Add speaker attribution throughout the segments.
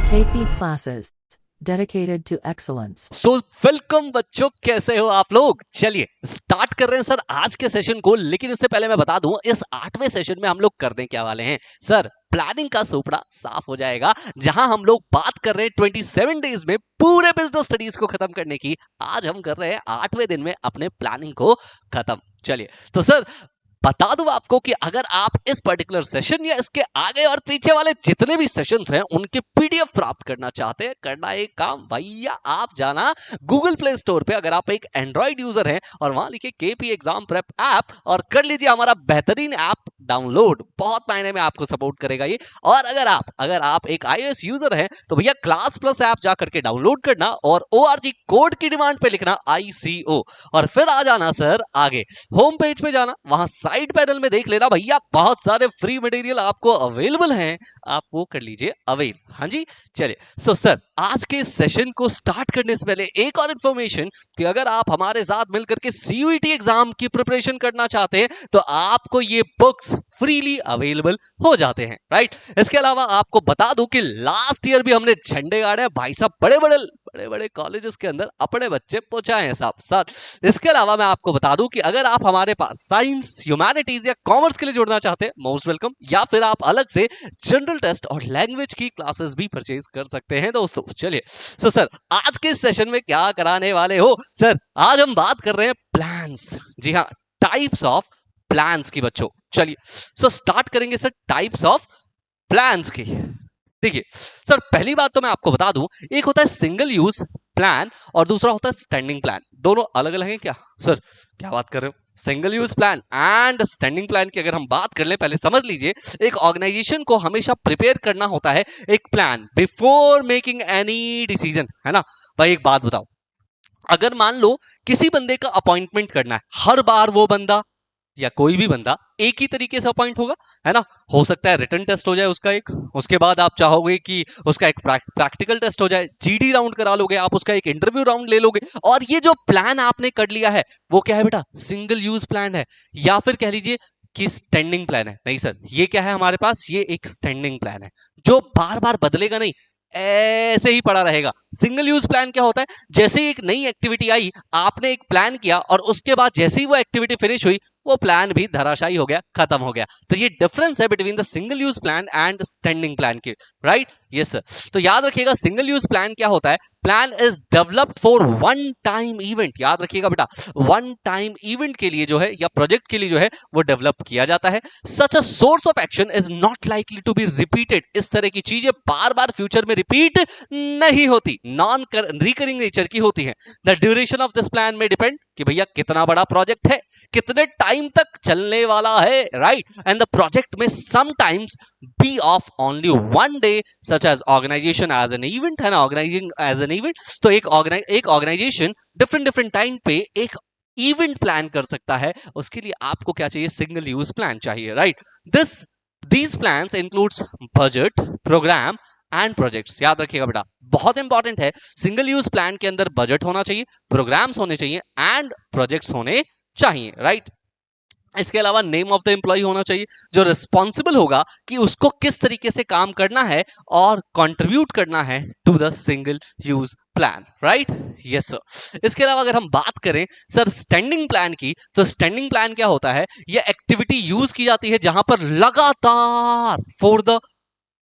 Speaker 1: KP classes dedicated to excellence.
Speaker 2: So welcome बच्चों, कैसे हो आप लोग। चलिए स्टार्ट कर रहे हैं सर आज के सेशन को। लेकिन इससे पहले मैं बता दूं, इस 8वें सेशन में हम लोग करने क्या वाले हैं सर। प्लानिंग का सुपड़ा साफ हो जाएगा, जहां हम लोग बात कर रहे हैं 27 डेज में पूरे बिजनेस स्टडीज को खत्म करने की। आज हम कर रहे हैं 8वें दिन में अपने प्लानिंग को खत्म। चलिए तो सर बता दूं आपको कि अगर आप इस पर्टिकुलर सेशन या इसके आगे और पीछे वाले जितने भी सेशंस हैं उनके पीडीएफ प्राप्त करना चाहते हैं, करना एक काम भैया, आप जाना गूगल प्ले स्टोर पे, अगर आप एक एंड्रॉइड यूजर हैं, और वहां लिखे केपी एग्जाम प्रेप ऐप और कर लीजिए हमारा बेहतरीन ऐप डाउनलोड। बहुत मायने में आपको सपोर्ट करेगा ये। और अगर आप एक iOS यूजर हैं तो भैया क्लास प्लस ऐप जा करके डाउनलोड करना और ORG कोड की डिमांड पे लिखना ICO, और फिर आ जाना सर आगे होम पेज पे जाना, वहां साइड पैनल में देख लेना भैया बहुत सारे फ्री मटेरियल आपको अवेलेबल हैं, आप वो कर लीजिए अवेल। हाँ जी चलिए। सो सर आज के सेशन को स्टार्ट करने से पहले एक और इंफॉर्मेशन कि अगर आप हमारे साथ मिलकर के CUET एग्जाम की प्रिपरेशन करना चाहते हैं तो आपको ये बुक्स फ्रीली अवेलेबल हो जाते हैं, राइट। इसके अलावा आपको बता दूं कि लास्ट ईयर भी हमने झंडे गाड़े हैं भाई साहब, बड़े बड़े कॉलेजेस के अंदर अपने बच्चे पहुंचाए हैं साहब साथ। इसके अलावा मैं आपको बता दूं कि अगर आप हमारे पास साइंस, ह्यूमैनिटीज या कॉमर्स के लिए जुड़ना चाहते हैं, मोस्ट वेलकम। या फिर आप अलग से जनरल टेस्ट और लैंग्वेज की क्लासेस भी परचेज कर सकते हैं दोस्तों। चलिए सो सर आज के सेशन में क्या कराने वाले हो सर, आज हम बात कर रहे हैं प्लान्स। जी हाँ, टाइप्स ऑफ प्लान्स की बच्चों। चलिए सो स्टार्ट करेंगे सर टाइप्स ऑफ प्लान्स की। देखिए सर पहली बात तो मैं आपको बता दूं, एक होता है सिंगल यूज प्लान और दूसरा होता है स्टैंडिंग प्लान। दोनों अलग अलग हैं क्या सर? क्या बात कर रहे हो? Single use plan and standing plan की अगर हम बात कर ले, पहले समझ लीजिए एक ऑर्गेनाइजेशन को हमेशा प्रिपेयर करना होता है एक plan before making any decision, है ना भाई। एक बात बताओ, अगर मान लो किसी बंदे का अपॉइंटमेंट करना है, हर बार वो बंदा या कोई भी बंदा एक ही तरीके से अपॉइंट होगा, है ना। हो सकता है रिटन टेस्ट हो जाए उसका एक, उसके बाद आप चाहोगे कि उसका एक प्रैक्टिकल टेस्ट हो जाए, GD राउंड करा लोगे आप, उसका एक इंटरव्यू राउंड ले लोगे, और ये जो प्लान आपने कर लिया है वो क्या है बेटा? सिंगल यूज प्लान है, या फिर कह लीजिए कि स्टैंडिंग प्लान है। नहीं सर, ये क्या है हमारे पास? ये एक स्टैंडिंग प्लान है जो बार बार बदलेगा नहीं, ऐसे ही पड़ा रहेगा। सिंगल यूज प्लान क्या होता है? जैसे ही एक नई एक्टिविटी आई, आपने एक प्लान किया और उसके बाद जैसे ही वो एक्टिविटी फिनिश हुई वो प्लान भी धराशायी हो गया, खत्म हो गया। तो ये डिफरेंस है between the single use plan and standing plan के, राइट। Yes sir. तो याद रखिएगा सिंगल यूज प्लान क्या होता है? Plan is developed for one time event. याद रखिएगा बेटा, वन टाइम इवेंट के लिए जो है या प्रोजेक्ट के लिए जो है वो डेवलप किया जाता है। Such a source of action is not likely to be repeated. इस तरह की चीजें बार बार फ्यूचर में रिपीट नहीं होती, नॉन रिकरिंग नेचर की होती है। The duration of this plan में डिपेंड कि भैया कितना बड़ा प्रोजेक्ट है, कितने टाइम तक चलने वाला है, राइट। एंड द प्रोजेक्ट में sometimes be of only one day, such as organisation as an event, है ना, ऑर्गेनाइजिंग एज एन इवेंट। तो एक ऑर्गेनाइजेशन डिफरेंट टाइम पे एक इवेंट प्लान कर सकता है, उसके लिए आपको क्या चाहिए? सिंगल यूज प्लान चाहिए, right. These plans includes budget, programme and projects. याद रखिएगा बेटा, बहुत इंपॉर्टेंट है, सिंगल यूज प्लान के अंदर बजट होना चाहिए, प्रोग्राम्स होने चाहिए एंड प्रोजेक्ट्स होने चाहिए, राइट। इसके अलावा नेम ऑफ द एम्प्लॉय होना चाहिए जो रिस्पॉन्सिबल होगा कि उसको किस तरीके से काम करना है और कंट्रीब्यूट करना है to the single use plan, right. Yes sir. इसके अलावा अगर हम बात करें सर स्टैंडिंग प्लान की, तो स्टैंडिंग प्लान क्या होता है? ये एक्टिविटी यूज की जाती है जहां पर लगातार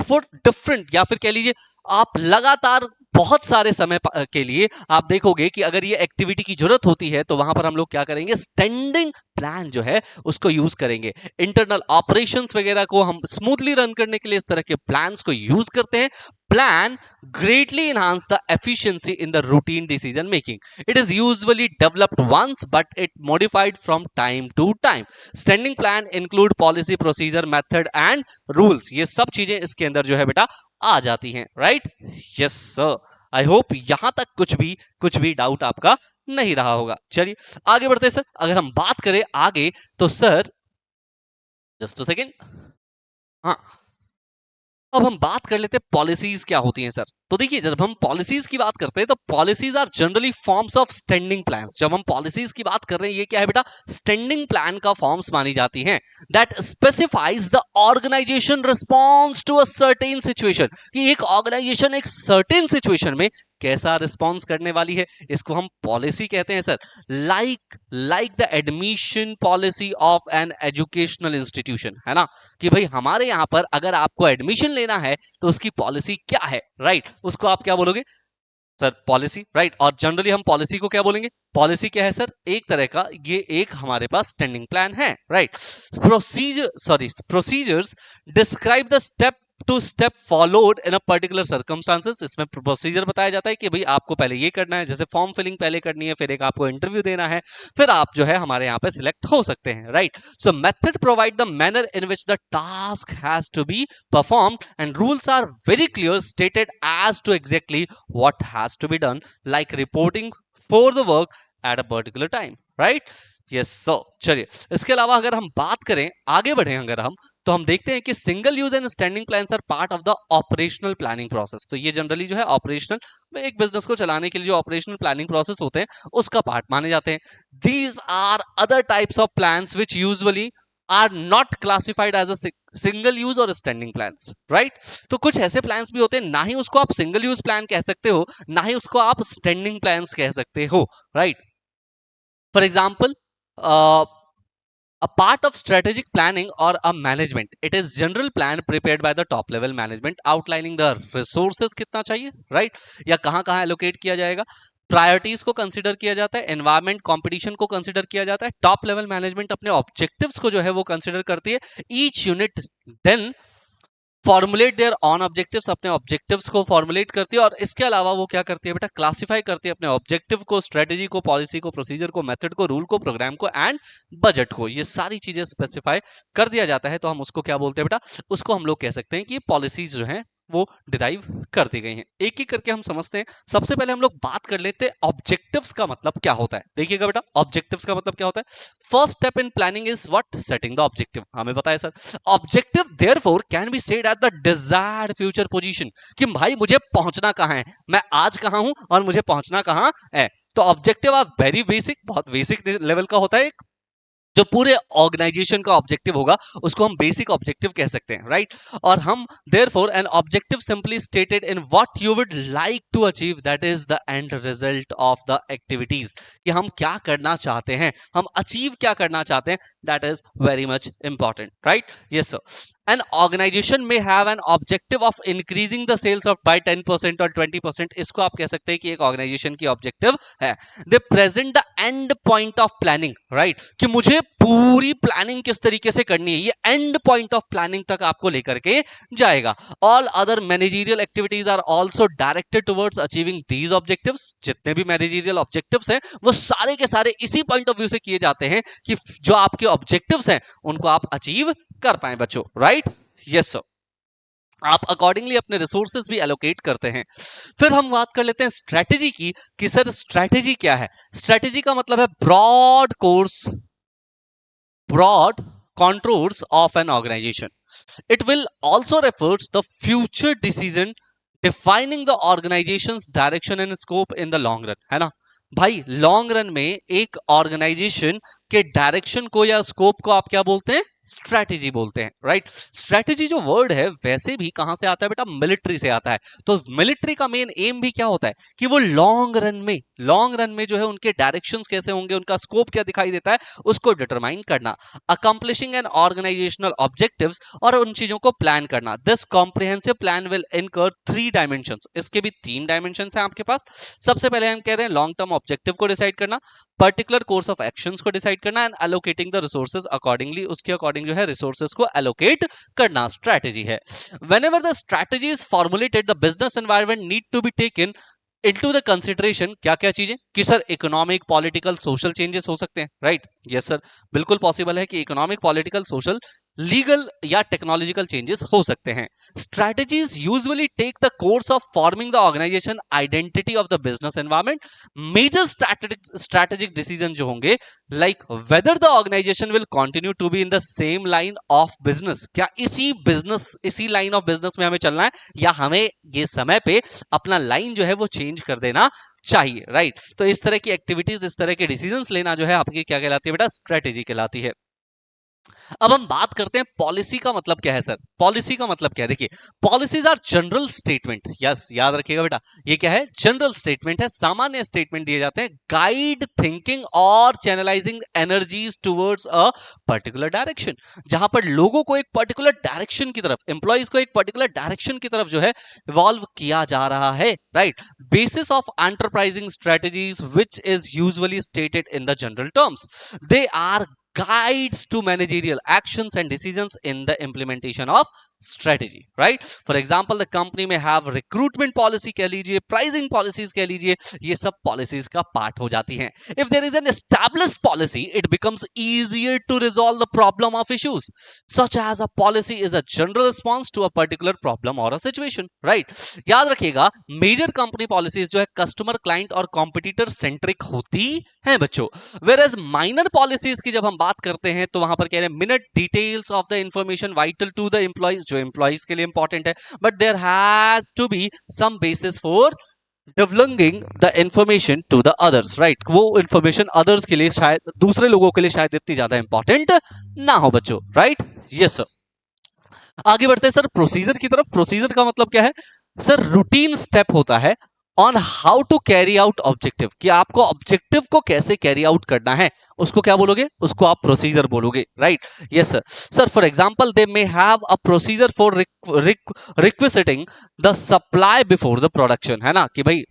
Speaker 2: फॉर डिफरेंट, या फिर कह लीजिए आप लगातार बहुत सारे समय के लिए आप देखोगे कि अगर ये एक्टिविटी की जरूरत होती है तो वहां पर हम लोग क्या करेंगे? स्टैंडिंग प्लान जो है उसको यूज करेंगे। इंटरनल ऑपरेशंस वगैरह को हम स्मूथली रन करने के लिए इस तरह के प्लान्स को यूज करते हैं। Plan greatly enhance the efficiency in the routine decision making. It is usually developed once, but it modified from time to time. Standing plan include policy, procedure, method and rules. ये सब चीजें इसके अंदर जो है बेटा आ जाती हैं, right. Yes sir. I hope यहां तक कुछ भी डाउट आपका नहीं रहा होगा। चलिए आगे बढ़ते हैं सर। अगर हम बात करें आगे तो सर जस्ट अ सेकेंड, हाँ, अब हम बात कर लेते हैं पॉलिसीज क्या होती हैं सर। तो देखिए जब हम पॉलिसीज की बात करते हैं तो policies are generally forms of standing plans. जब हम पॉलिसीज की बात कर रहे हैं ये क्या है बेटा, स्टैंडिंग प्लान का फॉर्म्स मानी जाती हैं that specifies the organisation response to a certain situation, कि एक ऑर्गेनाइजेशन एक सर्टेन सिचुएशन में कैसा रिस्पॉन्स करने वाली है, इसको हम पॉलिसी कहते हैं sir. Like the admission policy of an educational institution, है ना, कि भाई हमारे यहां पर अगर आपको एडमिशन लेना है तो उसकी पॉलिसी क्या है, राइट, उसको आप क्या बोलोगे सर, पॉलिसी, राइट। और जनरली हम पॉलिसी को क्या बोलेंगे, पॉलिसी क्या है सर, एक तरह का ये एक हमारे पास स्टैंडिंग प्लान है, right. Procedures describe the step to step followed in a particular circumstances. इसमें प्रोसीजर बताया जाता है कि भाई आपको पहले ये करना है, जैसे फॉर्म फिलिंग पहले करनी है, फिर एक आपको इंटरव्यू देना है, फिर आप जो है हमारे यहाँ पे सिलेक्ट हो सकते हैं, right. So method provide the manner in which the task has to be performed and rules are very clear stated as to exactly what has to be done, like reporting for the work at a particular time, right. Yes sir. चलिए इसके अलावा अगर हम बात करें, आगे बढ़े अगर हम, तो हम देखते हैं कि single use and standing plans are part of the operational planning process. तो ये जनरली जो है ऑपरेशनल में एक बिजनेस को चलाने के लिए जो ऑपरेशनल प्लानिंग प्रोसेस होते हैं उसका पार्ट माने जाते हैं। These are other types of plans which usually are not classified as a single use or standing plans, right. तो कुछ ऐसे प्लान्स भी होते हैं, ना ही उसको आप सिंगल यूज प्लान कह सकते हो, ना ही उसको आप स्टैंडिंग प्लान्स कह सकते हो, right. For example, a part of strategic planning or a management, it is general plan prepared by the top level management outlining the resources कितना चाहिए, right, या कहाँ कहाँ allocate किया जाएगा, प्रायोरिटीज को कंसीडर किया जाता है, एनवायरमेंट कंपटीशन को कंसीडर किया जाता है, टॉप लेवल मैनेजमेंट अपने ऑब्जेक्टिव्स को जो है वो कंसीडर करती है, each unit then formulate their own objectives, अपने ऑब्जेक्टिव्स को फॉर्मुलेट करती है, और इसके अलावा वो क्या करती है बेटा, क्लासिफाई करती है अपने ऑब्जेक्टिव को, स्ट्रेटेजी को, पॉलिसी को, प्रोसीजर को, मेथड को, रूल को, प्रोग्राम को एंड बजट को। ये सारी चीजें स्पेसिफाई कर दिया जाता है, तो हम उसको क्या बोलते हैं बेटा, उसको हम लोग कह सकते हैं कि पॉलिसीज जो है वो डिराइव कर दी गई हैं। एक एक करके हम समझते हैं। सबसे पहले हम लोग बात कर लेते हैं ऑब्जेक्टिव्स का मतलब क्या होता है। देखिएगा बेटा, ऑब्जेक्टिव्स का मतलब क्या होता है। First step in planning is what, setting the objective. हमें पता है sir, objective therefore can be said at the desired future position, कि भाई मुझे पहुंचना कहां है, मैं आज कहां हूं और मुझे पहुंचना कहां है। तो ऑब्जेक्टिव ऑफ वेरी बेसिक, बहुत बेसिक लेवल का होता है, जो पूरे ऑर्गेनाइजेशन का ऑब्जेक्टिव होगा उसको हम बेसिक ऑब्जेक्टिव कह सकते हैं, राइट। और हम therefore an objective simply stated in what you would like to achieve, that is the end result of the activities, कि हम क्या करना चाहते हैं, हम अचीव क्या करना चाहते हैं, that is very much important, right. Yes sir. An organization may have an objective of increasing the sales of by 10% और 20%, इसको आप कह सकते हैं कि एक ऑर्गेनाइजेशन की ऑब्जेक्टिव है। They present the end point of planning, right, कि मुझे पूरी प्लानिंग किस तरीके से करनी है, ये एंड पॉइंट ऑफ प्लानिंग तक आपको लेकर के जाएगा। All other managerial activities are also directed towards achieving these objectives, जितने भी मैनेजरियल ऑब्जेक्टिव्स हैं वो सारे के सारे इसी पॉइंट ऑफ व्यू से किए जाते हैं कि जो आपके ऑब्जेक्टिव्स हैं उनको आप अचीव कर पाए बच्चों, राइट। Yes sir. आप अकॉर्डिंगली अपने रिसोर्सेज भी एलोकेट करते हैं। फिर हम बात कर लेते हैं स्ट्रेटेजी की, कि सर स्ट्रेटेजी क्या है। स्ट्रेटेजी का मतलब है broad course, broad contours of an organization. It will also refer to the future decision defining the organization's direction and scope in the long run, है ना भाई। लॉन्ग रन में एक ऑर्गेनाइजेशन के डायरेक्शन को या स्कोप को आप क्या बोलते हैं, स्ट्रैटेजी बोलते हैं, राइट। स्ट्रैटेजी जो वर्ड है वैसे भी कहां से आता है बेटा, मिलिट्री से आता है। तो मिलिट्री का मेन एम भी क्या होता है कि वो लॉन्ग रन में जो है उनके डायरेक्शंस कैसे होंगे, उनका स्कोप क्या दिखाई देता है, उसको डिटरमाइन करना। अकम्प्लिशिंग एन ऑर्गेनाइजेशनल ऑब्जेक्टिव्स, और उन चीजों को प्लान करना। दिस कॉम्प्रिहेंसिव प्लान विल इनकर 3 डायमेंशंस, इसके भी 3 डायमेंशंस हैं आपके पास। सबसे पहले हम कह रहे हैं लॉन्ग टर्म ऑब्जेक्टिव को डिसाइड करना, पर्टिकुलर कोर्स ऑफ एक्शंस को डिसाइड करना, and allocating the resources accordingly, उसके अकॉर्डिंग जो है रिसोर्सेज को एलोकेट करना स्ट्रैटेजी है। Whenever the strategy is formulated, the business environment need to be taken into the consideration. क्या क्या चीजें, कि sir economic, political, social changes हो सकते हैं, राइट। यस सर, बिल्कुल पॉसिबल है कि इकोनॉमिक, पॉलिटिकल, सोशल लीगल या टेक्नोलॉजिकल चेंजेस हो सकते हैं। Strategies usually take the course of forming the organisation identity of the business environment. Major strategic decision जो होंगे, like whether the organisation will continue to be in the same line of business, क्या इसी line of business में हमें चलना है, या हमें ये समय पे अपना लाइन जो है वो चेंज कर देना चाहिए, राइट। तो इस तरह की एक्टिविटीज, इस तरह के डिसीजंस लेना जो है आपकी क्या कहलाती है बेटा, स्ट्रेटेजी कहलाती है। अब हम बात करते हैं पॉलिसी का मतलब क्या है सर। पॉलिसी का मतलब क्या है, देखिए policies are general statement, yes याद रखिएगा बेटा, ये क्या है, जनरल स्टेटमेंट है, सामान्य स्टेटमेंट दिए जाते हैं, गाइड थिंकिंग और channelising energies towards a particular direction, जहां पर लोगों को एक पर्टिकुलर डायरेक्शन की तरफ, एम्प्लॉइज को एक पर्टिकुलर डायरेक्शन की तरफ जो है इवॉल्व किया जा रहा है, right. Basis of enterprising strategies which is usually stated in the general terms, they are guides to managerial actions and decisions in the implementation of strategy, right? For example, the company may have recruitment policy कह लीजिए, pricing policies कह लीजिए, ये सब policies का part हो जाती हैं। If there is an established policy, it becomes easier to resolve the problem of issues, such as a policy is a general response to a particular problem or a situation, right? याद रखिएगा, major company policies जो है customer, client और competitor centric होती हैं बच्चों, whereas minor policies की जब हम बात करते हैं तो वहां पर कह रहे हैं minute details of the information vital to the employees, जो एम्प्लॉइज के लिए इंपॉर्टेंट है, but there has to be some basis for divulging the information to the others, right. वो इंफॉर्मेशन अदर्स के लिए, शायद दूसरे लोगों के लिए शायद इतनी ज्यादा इंपॉर्टेंट ना हो बच्चों, राइट। यस सर, आगे बढ़ते हैं सर प्रोसीजर की तरफ। प्रोसीजर का मतलब क्या है सर, रूटीन स्टेप होता है on how to carry out objective, कि आपको ऑब्जेक्टिव को कैसे कैरी आउट करना है, उसको क्या बोलोगे, उसको आप प्रोसीजर बोलोगे, right. Yes sir. Sir for example they may have a procedure for requisitioning the supply before the production, है ना, कि भाई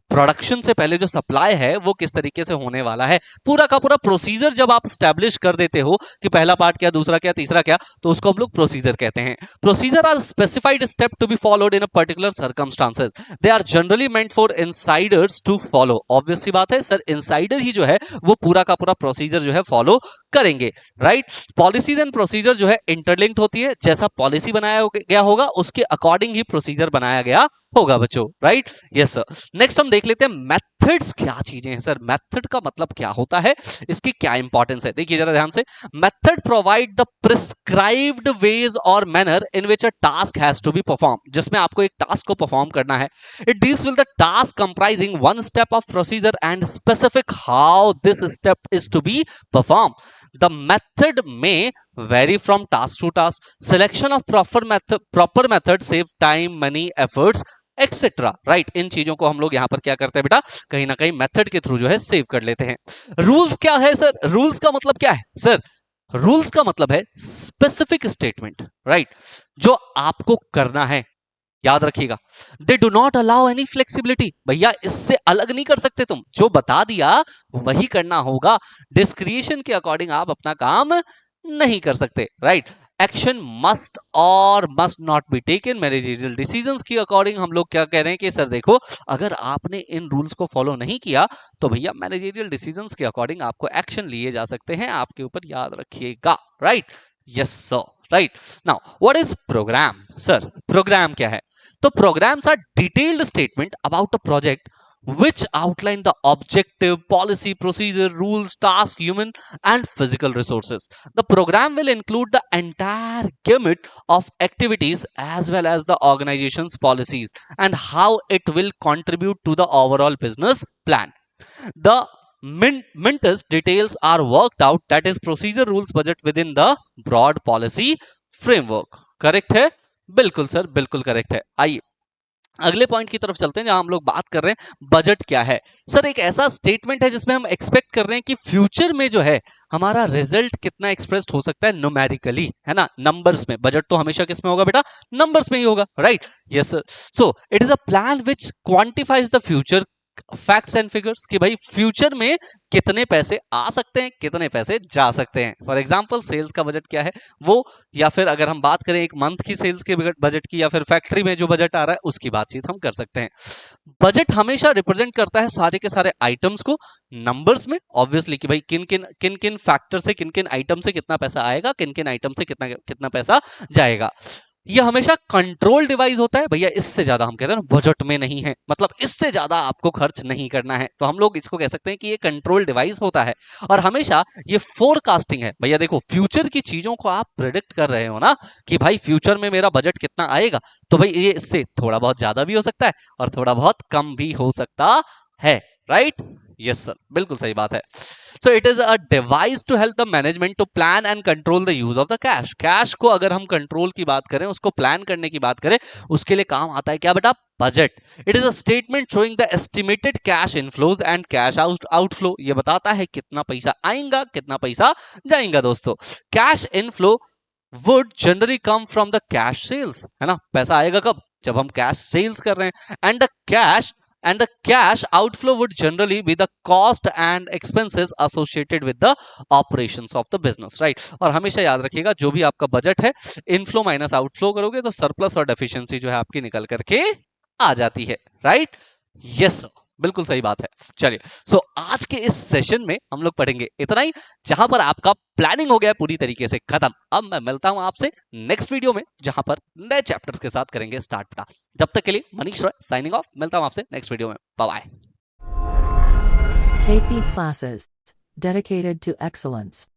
Speaker 2: प्रोडक्शन से पहले जो सप्लाई है वो किस तरीके से होने वाला है, पूरा का पूरा प्रोसीजर जब आप स्टैब्लिश कर देते हो कि पहला पार्ट क्या, दूसरा क्या, तीसरा क्या, तो उसको हम लोग प्रोसीजर कहते हैं। Procedure are specified step to be followed in a particular circumstances, they are generally meant for insiders to follow. Obvious सी बात है सर, इनसाइडर ही जो है वो पूरा का पूरा प्रोसीजर जो है फॉलो करेंगे, राइट। पॉलिसीज एंड प्रोसीजर जो है इंटरलिंक्ड होती है, जैसा पॉलिसी बनाया गया होगा उसके अकॉर्डिंग ही प्रोसीजर बनाया गया होगा बच्चों, राइट। Yes sir. नेक्स्ट हम देख लेते हैं मेथड्स क्या चीजें हैं सर। मेथड का मतलब क्या होता है, इसकी क्या इंपॉर्टेंस है, देखिए जरा ध्यान से। Method provide the prescribed ways और manner in which a task has to be perform, जिसमें आपको एक टास्क को परफॉर्म करना है। It deals with the task comprising one step of procedure and specific how this step is to be perform. The method may vary from task to task. Selection of proper method save time, money, efforts, etcetera, right. इन चीजों को हम लोग यहां पर क्या करते हैं बेटा, कहीं ना कहीं मेथड के थ्रू जो है सेव कर लेते हैं। रूल्स क्या है सर, रूल्स का मतलब क्या है सर, रूल्स का मतलब है स्पेसिफिक स्टेटमेंट, राइट, जो आपको करना है, याद रखिएगा। They do not allow any flexibility, भैया इससे अलग नहीं कर सकते तुम, जो बता दिया वही करना होगा, डिस्क्रिएशन के अकॉर्डिंग आप अपना काम नहीं कर सकते, राइट। एक्शन मस्ट और must not be taken managerial decisions के अकॉर्डिंग हम लोग क्या कह रहे हैं कि सर देखो, अगर आपने इन रूल्स को फॉलो नहीं किया तो भैया मैनेजरियल डिसीजंस के अकॉर्डिंग आपको एक्शन लिए जा सकते हैं आपके ऊपर, याद रखिएगा, right. Yes sir, right. Now what is programme sir, programme क्या है, तो programs are detailed statement about a project which outline the objective, policy, procedure, rules, task, human and physical resources. The program will include the entire gamut of activities as well as the organization's policies and how it will contribute to the overall business plan. The minutest details are worked out, that is procedure, rules, budget within the broad policy framework. Correct है, बिल्कुल sir, बिल्कुल correct है। आइए अगले point की तरफ चलते हैं, जहां हम लोग बात कर रहे हैं बजट क्या है सर। एक ऐसा स्टेटमेंट है जिसमें हम एक्सपेक्ट कर रहे हैं कि फ्यूचर में जो है हमारा रिजल्ट कितना एक्सप्रेस्ड हो सकता है न्यूमेरिकली, है ना, नंबर्स में। बजट तो हमेशा किस में होगा बेटा, नंबर्स में ही होगा, right. Yes sir. So it is a plan which quantifies the future facts and figures कि भाई फ्यूचर में कितने पैसे आ सकते हैं, कितने पैसे जा सकते हैं। फॉर एग्जांपल सेल्स का बजट क्या है वो, या फिर अगर हम बात करें एक मंथ की सेल्स के बजट की, या फिर फैक्ट्री में जो बजट आ रहा है उसकी बातचीत हम कर सकते हैं। बजट हमेशा रिप्रेजेंट करता है सारे के सारे आइटम्स को नंबर्स में, ऑब्वियसली कि भाई किन किन फैक्टर से, किन किन आइटम से कितना पैसा आएगा, किन किन आइटम से कितना कितना पैसा जाएगा। ये हमेशा कंट्रोल डिवाइस होता है भैया, इससे ज्यादा हम कहते हैं ना बजट में नहीं है, मतलब इससे ज्यादा आपको खर्च नहीं करना है, तो हम लोग इसको कह सकते हैं कि ये कंट्रोल डिवाइस होता है। और हमेशा ये फोरकास्टिंग है भैया, देखो फ्यूचर की चीजों को आप प्रिडिक्ट कर रहे हो ना कि भाई फ्यूचर में मेरा बजट कितना आएगा, तो भाई ये इससे थोड़ा बहुत ज्यादा भी हो सकता है और थोड़ा बहुत कम भी हो सकता है, राइट? यस सर, बिल्कुल सही बात है। So it is a device to help the management to plan and control the use of the cash. Cash को अगर हम कंट्रोल की बात करें, उसको प्लान करने की बात करें, उसके लिए काम आता है क्या बेटा? Budget. It is a statement showing the estimated cash inflows and cash outflow. ये बताता है कितना पैसा आएगा, कितना पैसा जाएगा। दोस्तों, cash inflow would generally come from the cash sales, है ना? पैसा आएगा कब? जब हम कैश सेल्स कर रहे हैं। And the cash outflow would generally be the cost and expenses associated with the operations of the business, right? और हमेशा याद रखिएगा जो भी आपका बजट है, इनफ्लो माइनस आउटफ्लो करोगे तो सरप्लस और डेफिशिएंसी जो है आपकी निकल करके आ जाती है, राइट? यस सर, बिल्कुल सही बात है। चलिए, सो आज के इस सेशन में हम लोग पढ़ेंगे इतना ही, जहां पर आपका प्लानिंग हो गया पूरी तरीके से खत्म। अब मैं मिलता हूं आपसे नेक्स्ट वीडियो में, जहां पर नए चैप्टर्स के साथ करेंगे स्टार्ट का। जब तक के लिए मनीष रॉय साइनिंग ऑफ। मिलता हूं आपसे नेक्स्ट वीडियो में। Bye bye.
Speaker 1: KP Classes. Dedicated to excellence.